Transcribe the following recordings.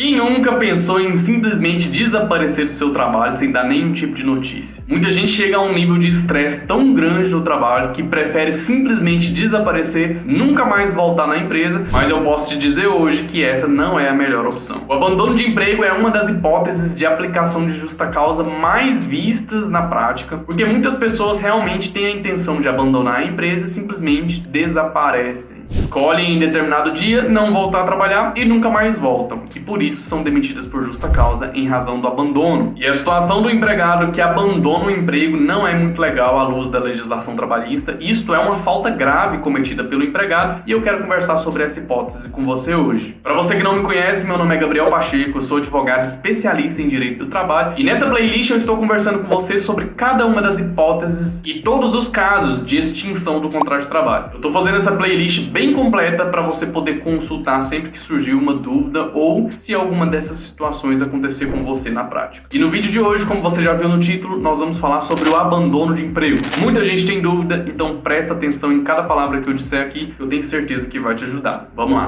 Quem nunca pensou em simplesmente desaparecer do seu trabalho sem dar nenhum tipo de notícia? Muita gente chega a um nível de estresse tão grande no trabalho que prefere simplesmente desaparecer, nunca mais voltar na empresa, mas eu posso te dizer hoje que essa não é a melhor opção. O abandono de emprego é uma das hipóteses de aplicação de justa causa mais vistas na prática, porque muitas pessoas realmente têm a intenção de abandonar a empresa e simplesmente desaparecem. Escolhem em determinado dia não voltar a trabalhar e nunca mais voltam, e por isso são demitidas por justa causa em razão do abandono. E a situação do empregado que abandona o emprego não é muito legal à luz da legislação trabalhista. Isto é uma falta grave cometida pelo empregado e eu quero conversar sobre essa hipótese com você hoje. Para você que não me conhece, meu nome é Gabriel Pacheco, eu sou advogado especialista em direito do trabalho e nessa playlist eu estou conversando com você sobre cada uma das hipóteses e todos os casos de extinção do contrato de trabalho. Eu estou fazendo essa playlist bem completa para você poder consultar sempre que surgir uma dúvida ou se alguma dessas situações acontecer com você na prática. E no vídeo de hoje, como você já viu no título, nós vamos falar sobre o abandono de emprego. Muita gente tem dúvida, então presta atenção em cada palavra que eu disser aqui, eu tenho certeza que vai te ajudar. Vamos lá!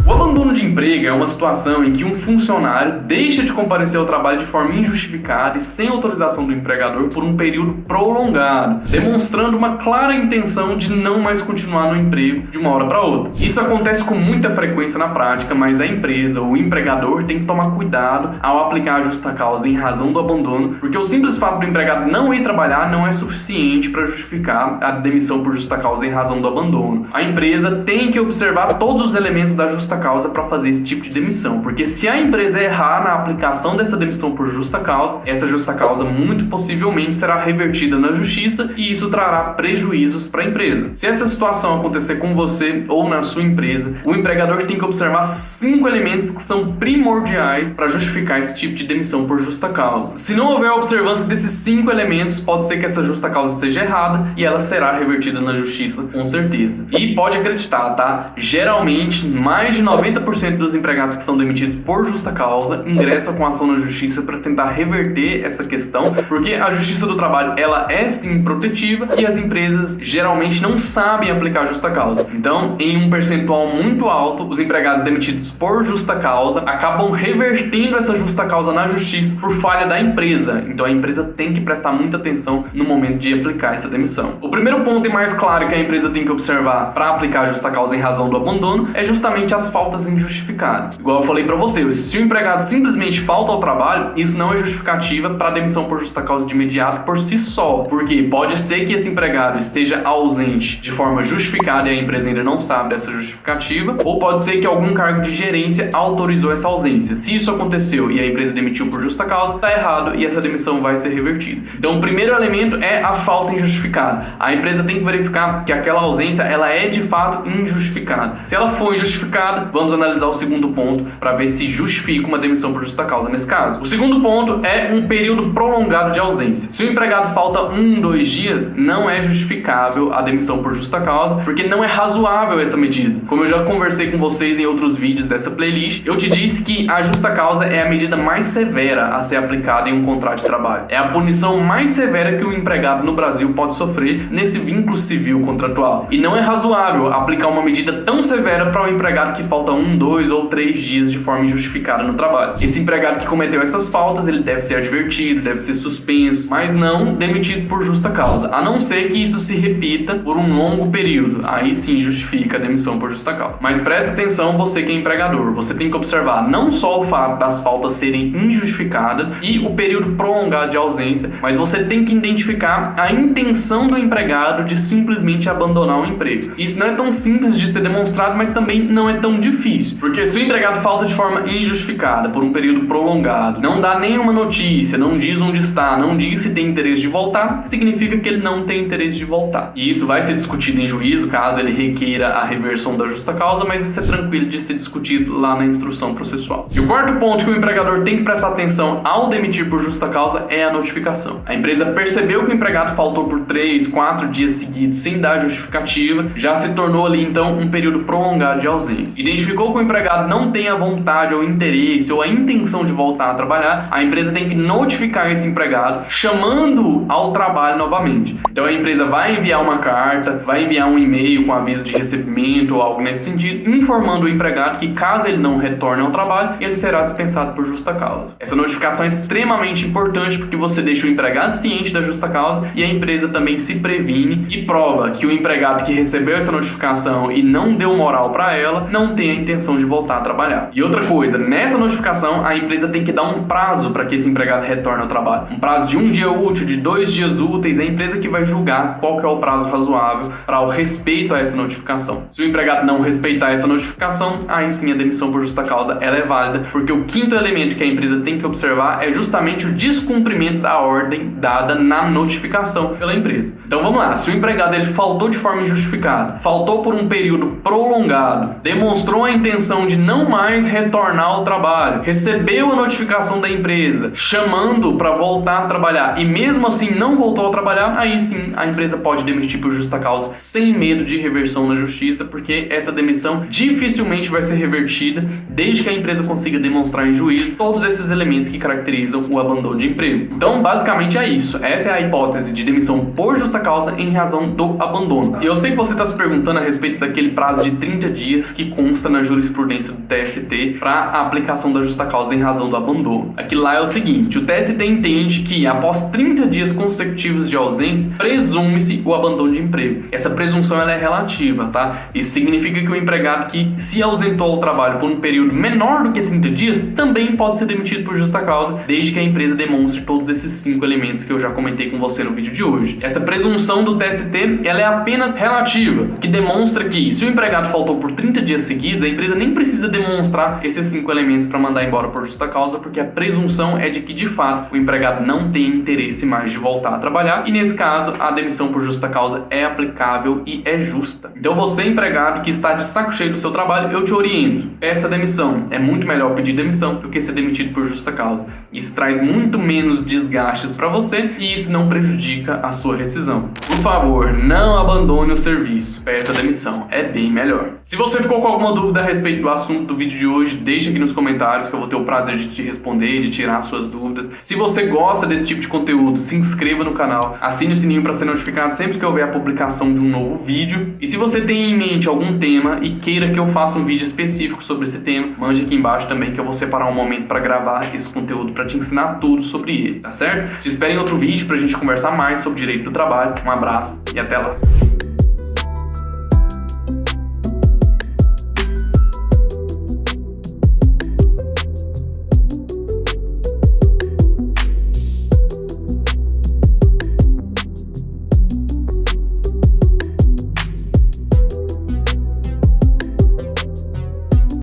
O abandono de emprego é uma situação em que um funcionário deixa de comparecer ao trabalho de forma injustificada e sem autorização do empregador por um período prolongado, demonstrando uma clara intenção de não mais continuar no emprego de uma hora para outra. Isso acontece com muita frequência na prática, mas a empresa ou o empregador tem que tomar cuidado ao aplicar a justa causa em razão do abandono, porque o simples fato do empregado não ir trabalhar não é suficiente para justificar a demissão por justa causa em razão do abandono. A empresa tem que observar todos os elementos da justa causa para fazer esse tipo de demissão, porque se a empresa errar na aplicação dessa demissão por justa causa, essa justa causa muito possivelmente será revertida na justiça e isso trará prejuízos para a empresa. Se essa situação acontecer com você ou na sua empresa, o empregador tem que observar 5 elementos que são primordiais para justificar esse tipo de demissão por justa causa. Se não houver observância desses 5 elementos, pode ser que essa justa causa esteja errada e ela será revertida na justiça com certeza. E pode acreditar, tá? Geralmente, mais de 90% dos empregados que são demitidos por justa causa ingressam com ação na justiça para tentar reverter essa questão, porque a justiça do trabalho ela é sim protetiva e as empresas geralmente não sabem aplicar justa causa. Então, em um percentual muito alto, os empregados demitidos por justa causa acabam revertendo essa justa causa na justiça por falha da empresa. Então, a empresa tem que prestar muita atenção no momento de aplicar essa demissão. O primeiro ponto e mais claro que a empresa tem que observar para aplicar a justa causa em razão do abandono é justamente as faltas injustificadas. Igual eu falei para você, se o empregado simplesmente falta ao trabalho, isso não é justificativa para demissão por justa causa de imediato por si só, porque pode ser que esse empregado esteja ausente de forma justificada e a empresa ainda não sabe dessa justificativa, ou pode ser que algum cargo de gerência autorizou essa ausência. Se isso aconteceu e a empresa demitiu por justa causa, tá errado e essa demissão vai ser revertida. Então, o primeiro elemento é a falta injustificada. A empresa tem que verificar que aquela ausência ela é de fato injustificada. Se ela for injustificada, vamos analisar o segundo ponto para ver se justifica uma demissão por justa causa nesse caso. O segundo ponto é um período prolongado de ausência. Se o empregado falta 2 dias, não é justificável a demissão por justa causa, porque não é razoável essa medida. Como eu já conversei com vocês em outros vídeos dessa playlist, eu te disse que a justa causa é a medida mais severa a ser aplicada em um contrato de trabalho. É a punição mais severa que o empregado no Brasil pode sofrer nesse vínculo civil contratual. E não é razoável aplicar uma medida tão severa para um empregado que falta 2 ou 3 dias de forma injustificada no trabalho. Esse empregado que cometeu essas faltas, ele deve ser advertido, deve ser suspenso, mas não demitido por justa causa, a não ser que isso se repita por um longo período. Aí sim justifica a demissão por justa causa. Mas preste atenção, você que é empregador, você tem que observar não só o fato das faltas serem injustificadas e o período prolongado de ausência, mas você tem que identificar a intenção do empregado de simplesmente abandonar o emprego. Isso não é tão simples de ser demonstrado, mas também não é tão difícil, porque se o empregado falta de forma injustificada por um período prolongado, não dá nenhuma notícia, não diz onde está, não diz se tem interesse de voltar, significa que ele não tem interesse de voltar. E isso vai ser discutido em juízo, caso ele requeira a reversão da justa causa, mas isso é tranquilo de ser discutido lá na instrução processual. E o quarto ponto que o empregador tem que prestar atenção ao demitir por justa causa é a notificação. A empresa percebeu que o empregado faltou por 3, 4 dias seguidos sem dar justificativa, já se tornou ali então um período prolongado de ausência. Identificou que o empregado empregado não tem a vontade ou interesse ou a intenção de voltar a trabalhar, a empresa tem que notificar esse empregado, chamando ao trabalho novamente. Então a empresa vai enviar uma carta, vai enviar um e-mail com aviso de recebimento ou algo nesse sentido, informando o empregado que caso ele não retorne ao trabalho, ele será dispensado por justa causa. Essa notificação é extremamente importante porque você deixa o empregado ciente da justa causa e a empresa também se previne e prova que o empregado que recebeu essa notificação e não deu moral para ela, não tem a intenção de voltar a trabalhar. E outra coisa, nessa notificação a empresa tem que dar um prazo para que esse empregado retorne ao trabalho. Um prazo de 1 dia útil, de 2 dias úteis, é a empresa que vai julgar qual que é o prazo razoável para o respeito a essa notificação. Se o empregado não respeitar essa notificação, aí sim a demissão por justa causa ela é válida, porque o quinto elemento que a empresa tem que observar é justamente o descumprimento da ordem dada na notificação pela empresa. Então vamos lá, se o empregado ele faltou de forma injustificada, faltou por um período prolongado, demonstrou a intenção de não mais retornar ao trabalho, recebeu a notificação da empresa chamando para voltar a trabalhar e mesmo assim não voltou a trabalhar, aí sim a empresa pode demitir por justa causa sem medo de reversão na justiça, porque essa demissão dificilmente vai ser revertida desde que a empresa consiga demonstrar em juízo todos esses elementos que caracterizam o abandono de emprego. Então basicamente é isso, essa é a hipótese de demissão por justa causa em razão do abandono. E eu sei que você está se perguntando a respeito daquele prazo de 30 dias que consta na jurisprudência do TST para a aplicação da justa causa em razão do abandono. Aquilo lá é o seguinte, o TST entende que após 30 dias consecutivos de ausência, presume-se o abandono de emprego. Essa presunção ela é relativa, tá? Isso significa que o empregado que se ausentou ao trabalho por um período menor do que 30 dias também pode ser demitido por justa causa, desde que a empresa demonstre todos esses 5 elementos que eu já comentei com você no vídeo de hoje. Essa presunção do TST ela é apenas relativa, que demonstra que se o empregado faltou por 30 dias seguidos, a empresa nem precisa demonstrar esses 5 elementos para mandar embora por justa causa, porque a presunção é de que de fato o empregado não tem interesse mais de voltar a trabalhar e nesse caso a demissão por justa causa é aplicável e é justa. Então você empregado que está de saco cheio do seu trabalho, eu te oriento, peça demissão. É muito melhor pedir demissão do que ser demitido por justa causa. Isso traz muito menos desgastes para você e isso não prejudica a sua rescisão. Por favor, não abandone o serviço, peça demissão, é bem melhor. Se você ficou com alguma dúvida a respeito do assunto do vídeo de hoje, deixa aqui nos comentários que eu vou ter o prazer de te responder, de tirar suas dúvidas. Se você gosta desse tipo de conteúdo, se inscreva no canal, assine o sininho para ser notificado sempre que houver a publicação de um novo vídeo. E se você tem em mente algum tema e queira que eu faça um vídeo específico sobre esse tema, mande aqui embaixo também que eu vou separar um momento para gravar esse conteúdo para te ensinar tudo sobre ele, tá certo? Te espero em outro vídeo pra gente conversar mais sobre direito do trabalho. Um abraço e até lá!